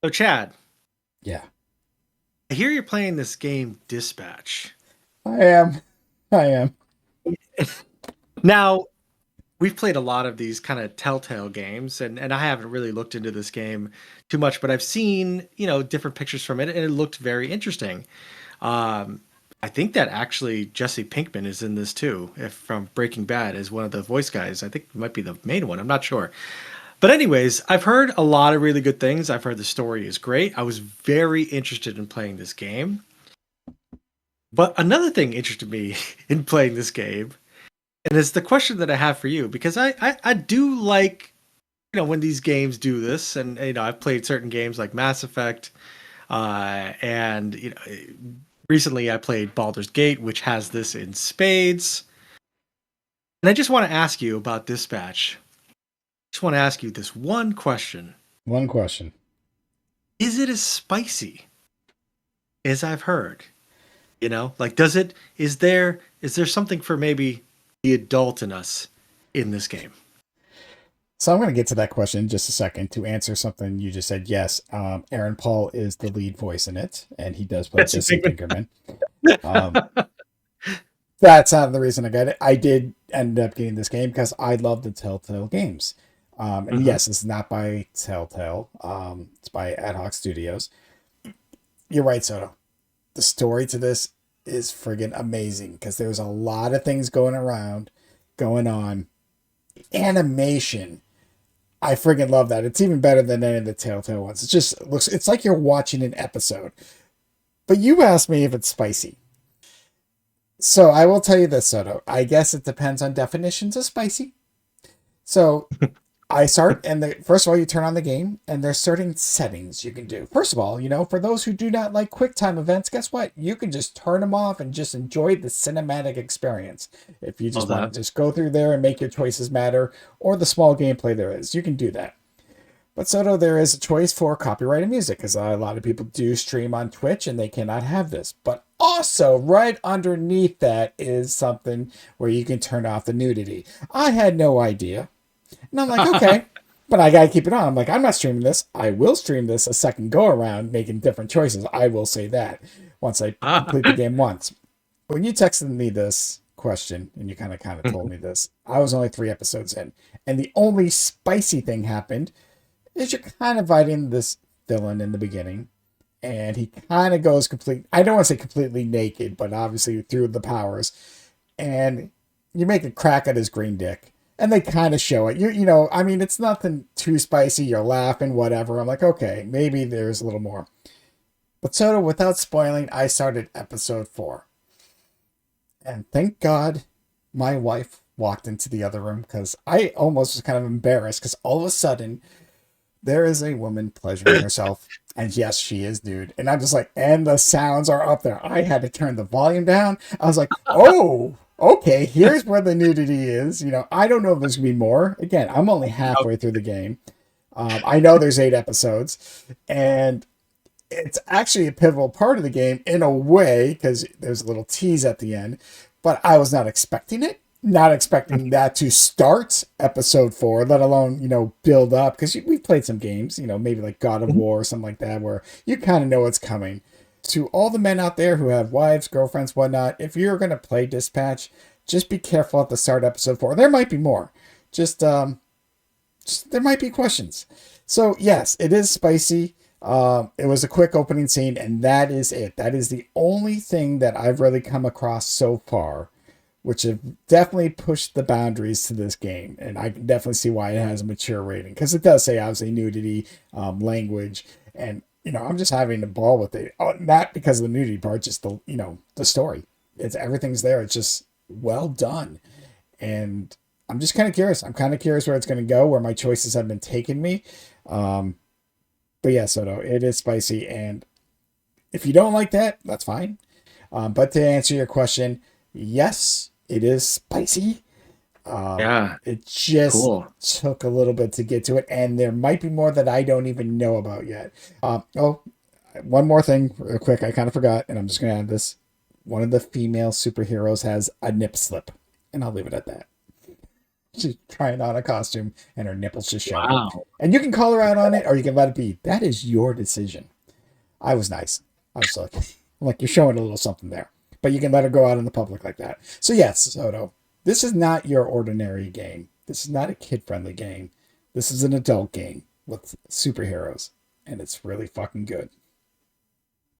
So, Chad, Yeah, I hear you're playing this game Dispatch. I am. I am. Now, we've played a lot of these kind of Telltale games, and I haven't really looked into this game too much, but I've seen, different pictures from it, and it looked very interesting. Um, I think that actually Jesse Pinkman is in this too, if from Breaking Bad is one of the voice guys. I think it might be the main one. I'm not sure. But anyways, I've heard a lot of really good things. I've heard the story is great. I was very interested in playing this game. But another thing interested me in playing this game, and it's the question that I have for you, because I do like, when these games do this, and, I've played certain games like Mass Effect, and, recently I played Baldur's Gate, which has this in spades. And I just want to ask you about Dispatch. Just want to ask you this one question. One question. Is it as spicy as I've heard? Like, is there something for maybe the adult in us in this game? So I'm going to get to that question in just a second to answer something you just said. Yes, Aaron Paul is the lead voice in it, and he does play Jesse Jesse Pinkman. Pinkerman. Um, that's not the reason I got it. I did end up getting this game because I love the Telltale games. And Hmm. yes, it's not by Telltale. It's by Ad Hoc Studios. You're right, Soto. The story to this is friggin' amazing because there's a lot of things going on. Animation, I friggin' love that. It's even better than any of the Telltale ones. It's like you're watching an episode. But you asked me if it's spicy. So I will tell you this, Soto. I guess it depends on definitions of spicy. So I start, and first of all, you turn on the game, and there's certain settings you can do. First of all, for those who do not like QuickTime events, guess what? You can just turn them off and just enjoy the cinematic experience. If you All just want that. to just go through there and make your choices matter, or the small gameplay there is, you can do that. But Soto, there is a choice for copyrighted music, because a lot of people do stream on Twitch and they cannot have this. But also, right underneath that is something where you can turn off the nudity. I had no idea. And I'm like, okay, but I gotta keep it on. I'm like, I'm not streaming this. I will stream this a second go around, making different choices. I will say that once I Ah. complete the game once. When you texted me this question and you kind of told me this, I was only 3 episodes in, and the only spicy thing happened is you're kind of fighting this villain in the beginning, and he kind of goes complete. I don't want to say completely naked, but obviously through the powers, and you make a crack at his green dick, and they kind of show it. I mean, it's nothing too spicy. You're laughing, whatever. I'm like, okay, maybe there's a little more. But Soto, without spoiling, I started episode 4, and thank God my wife walked into the other room because I almost was kind of embarrassed because all of a sudden there is a woman pleasuring herself. And yes, she is nude. And I'm just like, and the sounds are up there. I had to turn the volume down. I was like, oh, okay, here's where the nudity is. I don't know if there's going to be more. Again, I'm only halfway through the game. I know there's 8 episodes. And it's actually a pivotal part of the game in a way because there's a little tease at the end, but I was not expecting it. Not expecting that to start episode 4, let alone build up. Because we've played some games, maybe like God of War or something like that, where you kind of know what's coming. To all the men out there who have wives, girlfriends, whatnot, if you're gonna play Dispatch, just be careful at the start of episode 4. There might be more. Just there might be questions. So yes, it is spicy. It was a quick opening scene, and that is it. That is the only thing that I've really come across so far, which have definitely pushed the boundaries to this game. And I can definitely see why it has a mature rating because it does say obviously nudity, language, and I'm just having a ball with it. Not because of the nudity part, just the story. It's everything's there. It's just well done, and I'm just kind of curious. I'm kind of curious where it's going to go, where my choices have been taking me. Um, but yeah, Soto, it is spicy, and if you don't like that, that's fine. But to answer your question, yes, it is spicy. Yeah. It just Cool. took a little bit to get to it, and there might be more that I don't even know about yet. Oh, one more thing, real quick. I kind of forgot, and I'm just gonna add this. One of the female superheroes has a nip slip, and I'll leave it at that. She's trying on a costume and her nipples just showing. Wow. And you can call her out on it or you can let it be. That is your decision. I was nice. I was like you're showing a little something there. But you can let her go out in the public like that. So yes, Soto, this is not your ordinary game. This is not a kid-friendly game. This is an adult game with superheroes. And it's really fucking good.